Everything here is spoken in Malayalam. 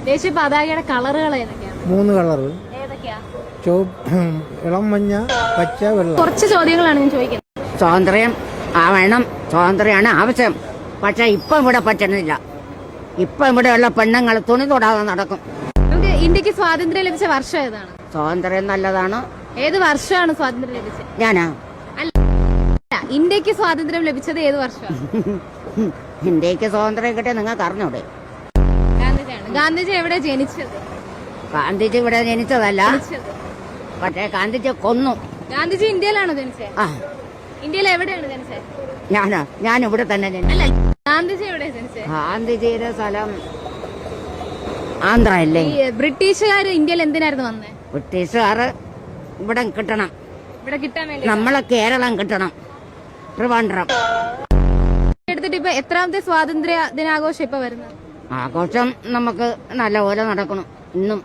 ദേശീയ പതാകയുടെ കളറുകൾ ഏതൊക്കെയാണ്? 3 കളറ്. ഏതൊക്കെയാ? ഇളം മഞ്ഞ, പച്ച, വെള്ള. കുറച്ച് ചോദ്യങ്ങളാണ് ഞാൻ ചോദിക്കുന്നത്. സ്വാതന്ത്ര്യം വേണം, സ്വാതന്ത്ര്യമാണ് ആവശ്യം. പക്ഷെ ഇപ്പം ഇവിടെ പറ്റണില്ല. ഇപ്പം ഇവിടെയുള്ള പെണ്ണുങ്ങൾ തുണി തൊടാതെ നടക്കും. നമുക്ക് ഇന്ത്യക്ക് സ്വാതന്ത്ര്യം ലഭിച്ച വർഷം ഏതാണ്? സ്വാതന്ത്ര്യം നല്ലതാണ്. ഏത് വർഷമാണ് സ്വാതന്ത്ര്യം ലഭിച്ചത്? ഞാനാ അല്ല, ഇന്ത്യക്ക് സ്വാതന്ത്ര്യം ലഭിച്ചത് ഏത് വർഷമാണ്? ഇന്ത്യക്ക് സ്വാതന്ത്ര്യം കിട്ടിയ നിങ്ങൾക്ക് അറിഞ്ഞൂടെ? ഗാന്ധിജിയാണ്. ഗാന്ധിജി എവിടെ ജനിച്ചത്? ഗാന്ധിജി ഇവിടെ ജനിച്ചതല്ല, പക്ഷേ ഗാന്ധിജി കൊന്നു. ഗാന്ധിജി ഇന്ത്യയിലാണോ ജനിച്ചത്? ആ, ഇന്ത്യയിൽ എവിടെയാണ് ജനിച്ചത്? ഞാൻ ഇവിടെ തന്നെ ജനിച്ചു. അല്ല, ഗാന്ധിജി എവിടെയാണ് ജനിച്ചത്? ഗാന്ധിജിയുടെ സ്ഥലം ആന്ധ്ര അല്ലേ? ഈ ബ്രിട്ടീഷുകാർ ഇന്ത്യയിൽ എന്തിനായിരുന്നു വന്നത്? ബ്രിട്ടീഷുകാർ ഇവിടെ കിട്ടണം, ഇവിടെ കിട്ടാൻ വേണ്ടി. നമ്മളെ കേരളം കിട്ടണം, ട്രിവാൻഡ്രം. എടുത്തിട്ട് ഇപ്പൊ എത്രാമത്തെ സ്വാതന്ത്ര്യ ദിനാഘോഷം ഇപ്പൊ വരുന്നത്? ആഘോഷം നമുക്ക് നല്ലപോലെ നടക്കണം ഇന്നും.